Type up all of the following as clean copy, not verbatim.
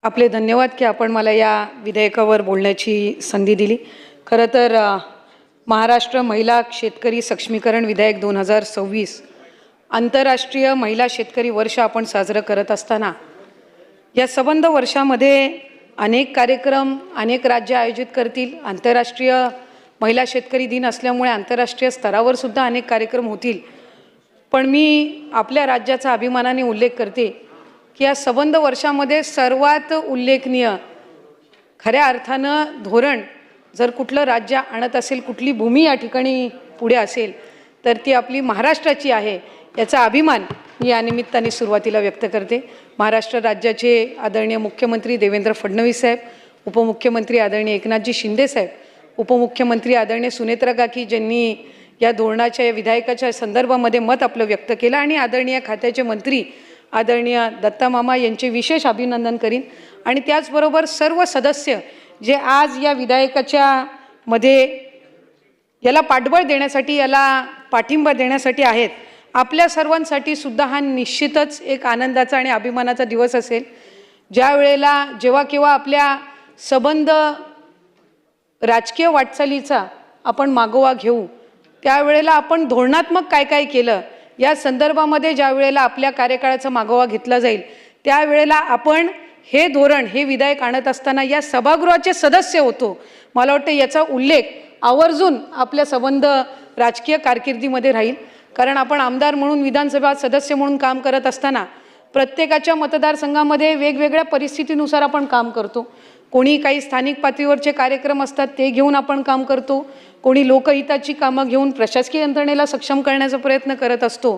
आपले धन्यवाद की आपण मला या विधेयकावर बोलण्याची संधी दिली। खरं तर महाराष्ट्र महिला शेतकरी सक्षमीकरण विधेयक 2026 आंतरराष्ट्रीय महिला शेतकरी वर्ष आपण साजरं करत असताना या संबंध वर्षामध्ये अनेक कार्यक्रम अनेक राज्य आयोजित करतील। आंतरराष्ट्रीय महिला शेतकरी दिन असल्यामुळे आंतरराष्ट्रीय स्तरावर सुद्धा अनेक कार्यक्रम होतील। पण मी आपल्या राज्याचा अभिमानाने उल्लेख करते की या संबंध वर्षामध्ये सर्वात उल्लेखनीय खऱ्या अर्थानं धोरण जर कुठलं राज्य आणत असेल, कुठली भूमी या ठिकाणी पुढे असेल तर ती आपली महाराष्ट्राची आहे। याचा अभिमान मी या निमित्ताने सुरुवातीला व्यक्त करते। महाराष्ट्र राज्याचे आदरणीय मुख्यमंत्री देवेंद्र फडणवीस साहेब, उपमुख्यमंत्री आदरणीय एकनाथजी शिंदे साहेब, उपमुख्यमंत्री आदरणीय सुनेत्रा काकी ज्यांनी या धोरणाच्या या विधेयकाच्या संदर्भामध्ये मत आपलं व्यक्त केलं आणि आदरणीय खात्याचे मंत्री आदरणीय दत्ता मामा यांचे विशेष अभिनंदन करीन। आणि त्याचबरोबर सर्व सदस्य जे आज या विधेयकाच्या मध्ये याला पाठबळ देण्यासाठी याला पाठिंबा देण्यासाठी आहेत, आपल्या सर्वांसाठी सुद्धा हा निश्चितच एक आनंदाचा आणि अभिमानाचा दिवस असेल। ज्या वेळेला जेव्हा केव्हा आपल्या संबंध राजकीय वाटचालीचा आपण मागोवा घेऊ त्यावेळेला आपण धोरणात्मक काय काय केलं या संदर्भामध्ये ज्या वेळेला आपल्या कार्यकाळाचा मागोवा घेतला जाईल त्यावेळेला आपण हे धोरण हे विधेयक आणत असताना या सभागृहाचे सदस्य होतो। मला वाटतं याचा उल्लेख आवर्जून आपल्या संबंध राजकीय कारकिर्दीमध्ये राहील, कारण आपण आमदार म्हणून विधानसभा सदस्य म्हणून काम करत असताना प्रत्येकाच्या मतदारसंघामध्ये वेगवेगळ्या परिस्थितीनुसार आपण काम करतो। कोणी काही स्थानिक पातळीवरचे कार्यक्रम असतात ते घेऊन आपण काम करतो, कोणी लोकहिताची कामं घेऊन प्रशासकीय यंत्रणेला सक्षम करण्याचा प्रयत्न करत असतो।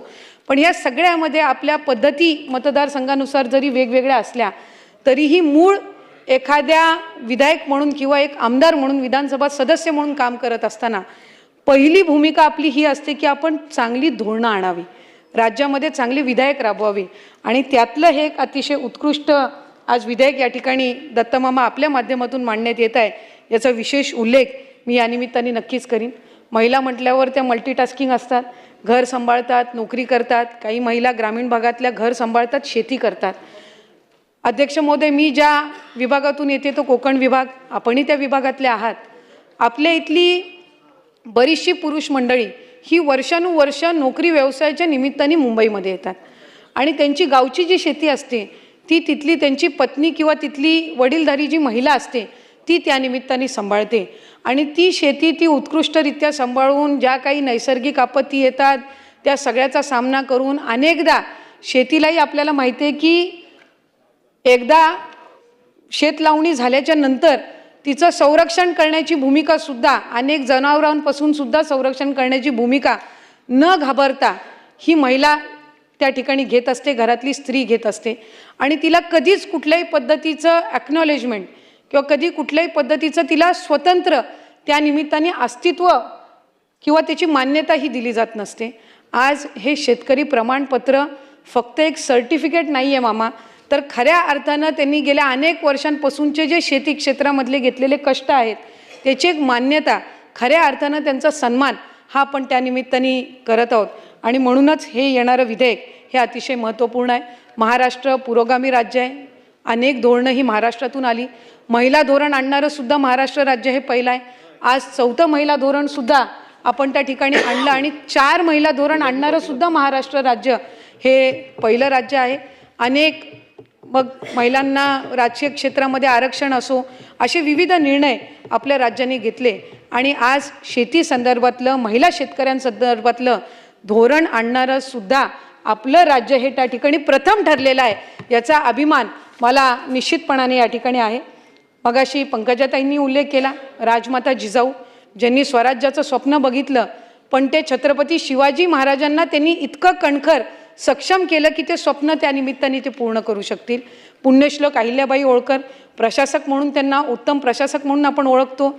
पण या सगळ्यामध्ये आपल्या पद्धती मतदारसंघानुसार जरी वेगवेगळ्या असल्या तरीही मूळ एखाद्या विधायक म्हणून किंवा एक आमदार म्हणून विधानसभा सदस्य म्हणून काम करत असताना पहिली भूमिका आपली ही असते की आपण चांगली धोरणं आणावी, राज्यामध्ये चांगली विधेयक राबवावी आणि त्यातलं हे एक अतिशय उत्कृष्ट आज विधेयक या ठिकाणी दत्तमामा आपल्या माध्यमातून मांडण्यात येत आहे। याचा विशेष उल्लेख मी या निमित्ताने नक्कीच करीन। महिला म्हटल्यावर त्या मल्टीटास्किंग असतात, घर सांभाळतात, नोकरी करतात, काही महिला ग्रामीण भागातल्या घर सांभाळतात, शेती करतात। अध्यक्ष महोदय, मी ज्या विभागातून येते तो कोकण विभाग, आपणही त्या विभागातले आहात। आपल्या इथली बरीचशी पुरुष मंडळी ही वर्षानुवर्ष नोकरी व्यवसायाच्या निमित्ताने मुंबईमध्ये येतात आणि त्यांची गावची जी शेती असते ती तिथली त्यांची पत्नी किंवा तिथली वडीलधारी जी महिला असते ती त्या निमित्ताने सांभाळते आणि ती शेती ती उत्कृष्टरित्या सांभाळून ज्या काही नैसर्गिक आपत्ती येतात त्या सगळ्याचा सामना करून अनेकदा शेतीलाही आपल्याला माहिती आहे की एकदा शेत लावणी झाल्याच्या नंतर तिचं संरक्षण करण्याची भूमिका सुद्धा अनेक जनावरांपासून सुद्धा संरक्षण करण्याची भूमिका न घाबरता ही महिला त्या ठिकाणी घेत असते, घरातली स्त्री घेत असते आणि तिला कधीच कुठल्याही पद्धतीचं ॲक्नॉलेजमेंट किंवा कधी कुठल्याही पद्धतीचं तिला स्वतंत्र त्या निमित्ताने अस्तित्व किंवा त्याची मान्यता ही दिली जात नसते। आज हे शेतकरी प्रमाणपत्र फक्त एक सर्टिफिकेट नाही आहे मामा, तर खऱ्या अर्थानं त्यांनी गेल्या अनेक वर्षांपासूनचे जे शेती क्षेत्रामधले घेतलेले कष्ट आहेत त्याची एक मान्यता, खऱ्या अर्थानं त्यांचा सन्मान हा आपण त्या निमित्ताने करत आहोत आणि म्हणूनच हे येणारं विधेयक हे अतिशय महत्त्वपूर्ण आहे। महाराष्ट्र पुरोगामी राज्य आहे, अनेक धोरणं ही महाराष्ट्रातून आली। महिला धोरण आणणारं सुद्धा महाराष्ट्र राज्य हे पहिलं आहे। आज 4थं महिला धोरणसुद्धा आपण त्या ठिकाणी आणलं आणि 4 महिला धोरण आणणारं सुद्धा महाराष्ट्र राज्य हे पहिलं राज्य आहे। अनेक मग महिलांना राजकीय क्षेत्रामध्ये आरक्षण असो असे विविध निर्णय आपल्या राज्याने घेतले आणि आज शेती संदर्भातलं महिला शेतकऱ्यांसंदर्भातलं धोरण आणणारं सुद्धा आपलं राज्य हे त्या ठिकाणी प्रथम ठरलेलं आहे। याचा अभिमान मला निश्चितपणाने या ठिकाणी आहे। मगाशी पंकजाताईंनी उल्लेख केला, राजमाता जिजाऊ ज्यांनी स्वराज्याचं स्वप्न बघितलं पण ते छत्रपती शिवाजी महाराजांना त्यांनी इतकं कणखर सक्षम केलं की ते स्वप्न त्या निमित्ताने ते पूर्ण करू शकतील। पुण्यश्लोक अहिल्याबाई होळकर प्रशासक म्हणून त्यांना उत्तम प्रशासक म्हणून आपण ओळखतो।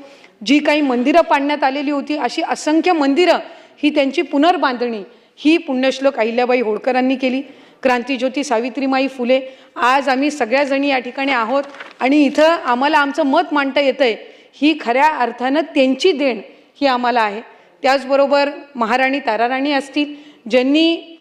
जी काही मंदिरं पाडण्यात आलेली होती अशी असंख्य मंदिरं ही त्यांची पुनर्बांधणी ही पुण्यश्लोक अहिल्याबाई होळकरांनी केली। क्रांतिज्योती सावित्रीमाई फुले, आज आम्ही सगळ्याजणी या ठिकाणी आहोत आणि इथं आम्हाला आमचं मत मांडता येतंय ही खऱ्या अर्थानं त्यांची देण ही आम्हाला आहे। त्याचबरोबर महाराणी ताराराणी असतील ज्यांनी